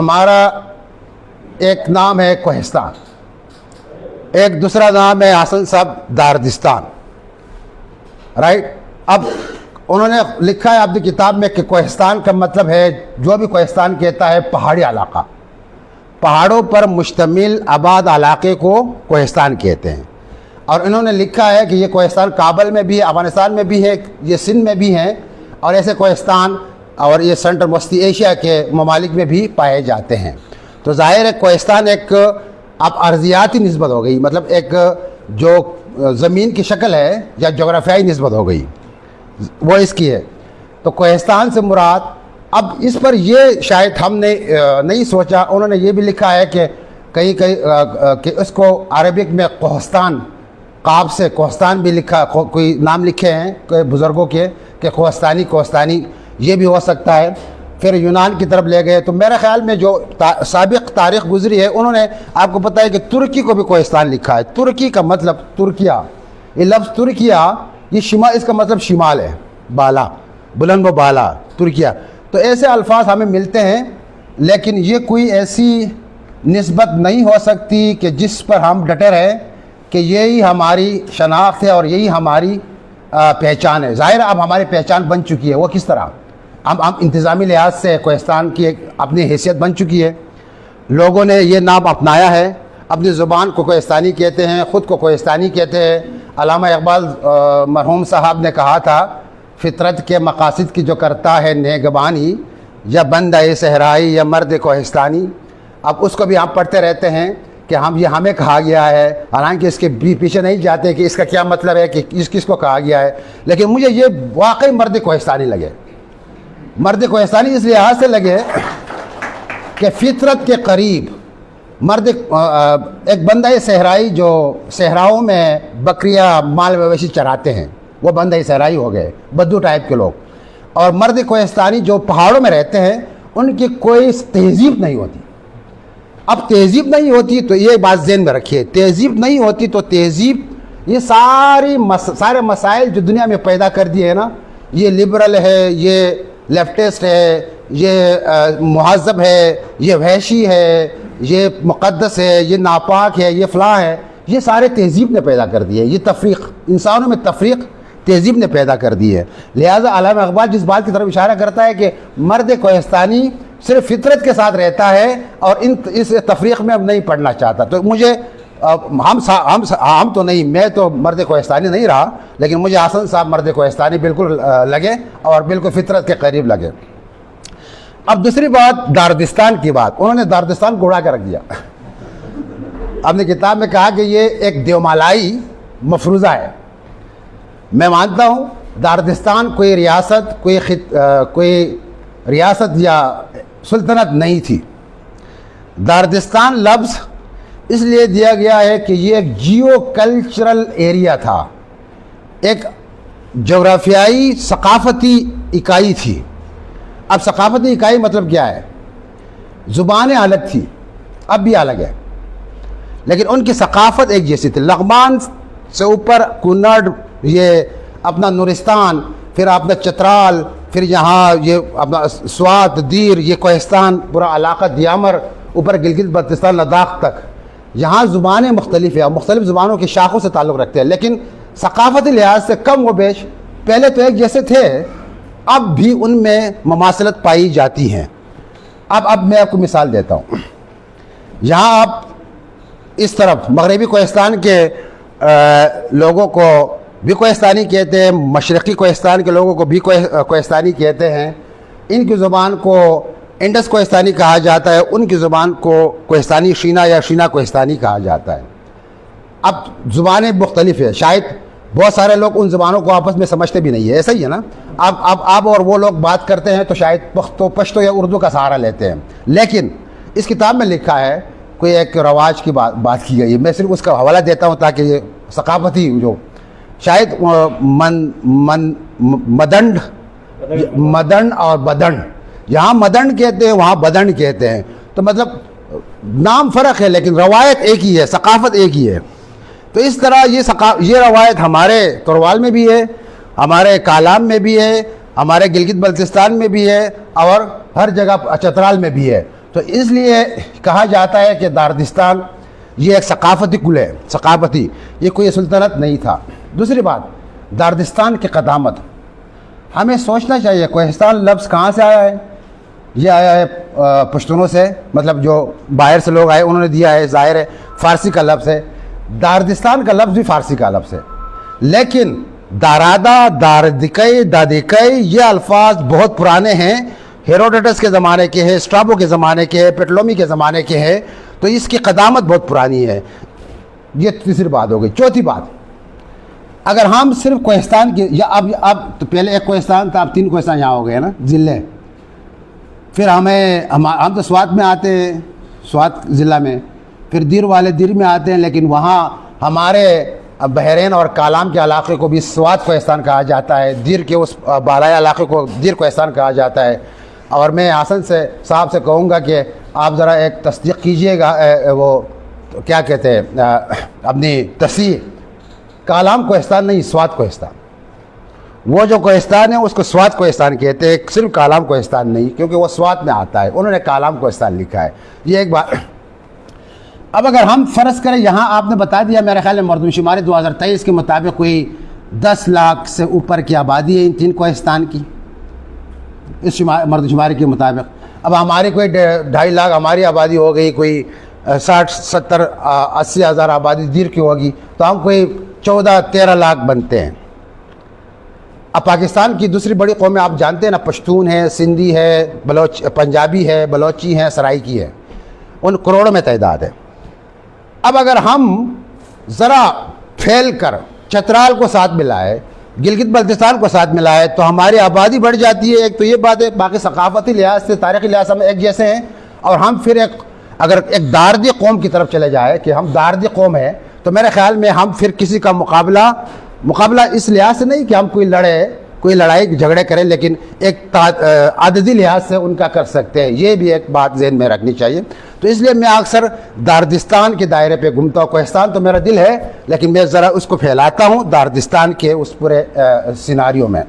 ہمارا ایک نام ہے کوہستان، ایک دوسرا نام ہے حسن صاحب داردستان، رائٹ۔ اب انہوں نے لکھا ہے اپنی کتاب میں کہ کوہستان کا مطلب ہے، جو بھی کوہستان کہتا ہے پہاڑی علاقہ، پہاڑوں پر مشتمل آباد علاقے کو کوہستان کہتے ہیں۔ اور انہوں نے لکھا ہے کہ یہ کوہستان کابل میں بھی ہے، افغانستان میں بھی ہے، یہ سندھ میں بھی ہیں، اور ایسے کوہستان اور یہ سینٹرل وسطی ایشیا کے ممالک میں بھی پائے جاتے ہیں۔ تو ظاہر ہے کوہستان ایک اب ارضیاتی نسبت ہو گئی، مطلب ایک جو زمین کی شکل ہے یا جغرافیائی نسبت ہو گئی وہ اس کی ہے۔ تو کوہستان سے مراد، اب اس پر یہ شاید ہم نے نہیں سوچا، انہوں نے یہ بھی لکھا ہے کہ کہیں کہ اس کو عربک میں کوہستان، قاف سے کوہستان بھی لکھا، کوئی نام لکھے ہیں کوئی بزرگوں کے کہ کوہستانی یہ بھی ہو سکتا ہے۔ پھر یونان کی طرف لے گئے، تو میرے خیال میں جو سابق تاریخ گزری ہے، انہوں نے آپ کو پتہ ہے کہ ترکی کو بھی کوہستان لکھا ہے۔ ترکی کا مطلب ترکیہ، یہ لفظ ترکیہ یہ شمال، اس کا مطلب شمال ہے، بالا، بلند و بالا، ترکیہ۔ تو ایسے الفاظ ہمیں ملتے ہیں، لیکن یہ کوئی ایسی نسبت نہیں ہو سکتی کہ جس پر ہم ڈٹے رہیں کہ یہی ہماری شناخت ہے اور یہی ہماری پہچان ہے۔ ظاہر اب ہماری پہچان بن چکی ہے، وہ کس طرح؟ ہم انتظامی لحاظ سے کوہستان کی ایک اپنی حیثیت بن چکی ہے، لوگوں نے یہ نام اپنایا ہے، اپنی زبان کو کوہستانی کہتے ہیں، خود کو کوہستانی کہتے ہیں۔ علامہ اقبال مرحوم صاحب نے کہا تھا، فطرت کے مقاصد کی جو کرتا ہے نگہبانی، یا بندہ صحرائی یا مرد کوہستانی۔ اب اس کو بھی ہم پڑھتے رہتے ہیں کہ یہ ہمیں کہا گیا ہے، حالانکہ اس کے پیچھے نہیں جاتے کہ اس کا کیا مطلب ہے کہ کس کو کہا گیا ہے، لیکن مجھے یہ واقعی مرد کوہستانی لگے۔ مرد کوہستانی اس لحاظ سے لگے کہ فطرت کے قریب، مرد ایک بندہ صحرائی جو صحراؤں میں بکریاں مال مویشی چراتے ہیں، وہ بندہ صحرائی ہو گئے، بدو ٹائپ کے لوگ۔ اور مرد کوہستانی جو پہاڑوں میں رہتے ہیں، ان کی کوئی تہذیب نہیں ہوتی۔ اب تہذیب نہیں ہوتی تو یہ بات ذہن میں رکھیے، تہذیب نہیں ہوتی تو تہذیب، یہ سارے مسائل جو دنیا میں پیدا کر دیے ہیں نا، یہ لبرل ہے، یہ لیفٹسٹ ہے، یہ مہذب ہے، یہ وحشی ہے، یہ مقدس ہے، یہ ناپاک ہے، یہ فلاں ہے، یہ سارے تہذیب نے پیدا کر دیے۔ یہ تفریق، انسانوں میں تفریق تہذیب نے پیدا کر دی ہے۔ لہٰذا علامہ اقبال جس بات کی طرف اشارہ کرتا ہے کہ مرد کوہستانی صرف فطرت کے ساتھ رہتا ہے اور اس تفریق میں اب نہیں پڑھنا چاہتا، تو مجھے ہم تو نہیں، میں تو مرد کوہستانی نہیں رہا، لیکن مجھے حسن صاحب مرد کوہستانی بالکل لگے اور بالکل فطرت کے قریب لگے۔ اب دوسری بات داردستان کی بات، انہوں نے داردستان کو اڑا کے رکھ دیا۔ اپنی کتاب میں کہا کہ یہ ایک دیومالائی مفروضہ ہے۔ میں مانتا ہوں داردستان کوئی ریاست یا سلطنت نہیں تھی۔ داردستان لفظ اس لیے دیا گیا ہے کہ یہ ایک جیو کلچرل ایریا تھا، ایک جغرافیائی ثقافتی اکائی تھی۔ اب ثقافتی اکائی مطلب کیا ہے؟ زبانیں الگ تھی، اب بھی الگ ہے، لیکن ان کی ثقافت ایک جیسی تھی۔ لغمان سے اوپر کنڑ، یہ اپنا نورستان، پھر اپنا چترال، پھر یہاں یہ اپنا سوات، دیر، یہ کوہستان پورا علاقہ، دیامر، اوپر گلگت بلتستان، لداخ تک، یہاں زبانیں مختلف ہیں اور مختلف زبانوں کی شاخوں سے تعلق رکھتے ہیں، لیکن ثقافتی لحاظ سے کم و بیش پہلے تو ایک جیسے تھے، اب بھی ان میں مماثلت پائی جاتی ہیں۔ اب میں آپ کو مثال دیتا ہوں۔ یہاں آپ اس طرف مغربی کوہستان کے لوگوں کو بھی کوہستانی کہتے ہیں، مشرقی کوہستان کے لوگوں کو بھی کوہستانی کہتے ہیں۔ ان کی زبان کو انڈس کوہستانی کہا جاتا ہے، ان کی زبان کو کوہستانی شینا یا شینا کوہستانی کہا جاتا ہے۔ اب زبانیں مختلف ہیں، شاید بہت سارے لوگ ان زبانوں کو آپس میں سمجھتے بھی نہیں ہے، ایسا ہی ہے نا۔ اب آپ اور وہ لوگ بات کرتے ہیں تو شاید پشتو یا اردو کا سہارا لیتے ہیں، لیکن اس کتاب میں لکھا ہے، کوئی ایک رواج کی بات کی گئی ہے، میں صرف اس کا حوالہ دیتا ہوں تاکہ یہ ثقافتی جو شاید مدنڈ اور بدنڈ، یہاں مدنڈ کہتے ہیں، وہاں بدنڈ کہتے ہیں، تو مطلب نام فرق ہے لیکن روایت ایک ہی ہے، ثقافت ایک ہی ہے۔ تو اس طرح یہ روایت ہمارے توروال میں بھی ہے، ہمارے کالام میں بھی ہے، ہمارے گلگت بلتستان میں بھی ہے، اور ہر جگہ چترال میں بھی ہے۔ تو اس لیے کہا جاتا ہے کہ داردستان یہ ایک ثقافتی کل ہے، ثقافتی، یہ کوئی سلطنت نہیں تھا۔ دوسری بات، داردستان کی قدامت ہمیں سوچنا چاہیے، کوہستان لفظ کہاں سے آیا ہے؟ یہ آیا ہے پشتونوں سے، مطلب جو باہر سے لوگ آئے انہوں نے دیا ہے، ظاہر ہے فارسی کا لفظ ہے۔ داردستان کا لفظ بھی فارسی کا لفظ ہے، لیکن دارادا، داردکئی، دادکئی یہ الفاظ بہت پرانے ہیں، ہیروڈوٹس کے زمانے کے ہیں، اسٹرابو کے زمانے کے ہیں، پٹلومی کے زمانے کے ہیں، تو اس کی قدامت بہت پرانی ہے۔ یہ تیسری بات ہو گئی۔ چوتھی بات، اگر ہم صرف کوہستان کی، یا اب تو پہلے ایک کوہستان تھا، اب 3 کوہستان یہاں ہو گئے نا ضلع، پھر ہم تو سوات میں آتے ہیں، سوات ضلع میں، پھر دیر والے دیر میں آتے ہیں، لیکن وہاں ہمارے بحرین اور کالام کے علاقے کو بھی سوات کوہستان کہا جاتا ہے، دیر کے اس بالائی علاقے کو دیر کوہستان کہا جاتا ہے۔ اور میں حسن سے صاحب سے کہوں گا کہ آپ ذرا ایک تصدیق کیجئے گا، وہ کیا کہتے ہیں اپنی تصحیح، کالام کوہستان نہیں، سوات کوہستان، وہ جو کوہستان ہے اس کو سوات کوہستان کہتے ہیں، صرف کالام کوہستان نہیں، کیونکہ وہ سوات میں آتا ہے، انہوں نے کالام کوہستان لکھا ہے۔ یہ ایک بات۔ اب اگر ہم فرض کریں، یہاں آپ نے بتا دیا میرے خیال میں مردم شماری 2023 کے مطابق کوئی 10 لاکھ سے اوپر کی آبادی ہے ان 3 کوہستان کی، اس مردم شماری کے مطابق۔ اب ہماری کوئی 2.5 لاکھ ہماری آبادی ہو گئی، کوئی 60 70 80 ہزار آبادی دیر کی ہوگی، تو ہم کوئی 14-13 لاکھ بنتے ہیں۔ اب پاکستان کی دوسری بڑی قومیں آپ جانتے ہیں نا، پشتون ہے، سندھی ہے، پنجابی ہے، بلوچی ہیں، سرائکی ہے، ان کروڑوں میں تعداد ہے۔ اب اگر ہم ذرا پھیل کر چترال کو ساتھ ملائے، گلگت بلتستان کو ساتھ ملائے، تو ہماری آبادی بڑھ جاتی ہے۔ ایک تو یہ بات ہے، باقی ثقافتی لحاظ سے، تاریخی لحاظ سے ہم ایک جیسے ہیں، اور ہم پھر اگر ایک داردی قوم کی طرف چلے جائے کہ ہم داردی قوم ہیں، تو میرے خیال میں ہم پھر کسی کا مقابلہ اس لحاظ سے نہیں کہ ہم کوئی لڑائی جھگڑے کریں، لیکن ایک عددی لحاظ سے ان کا کر سکتے ہیں۔ یہ بھی ایک بات ذہن میں رکھنی چاہیے۔ تو اس لیے میں اکثر داردستان کے دائرے پہ گھومتا ہوں۔ کوہستان تو میرا دل ہے، لیکن میں ذرا اس کو پھیلاتا ہوں داردستان کے اس پورے سیناریو میں۔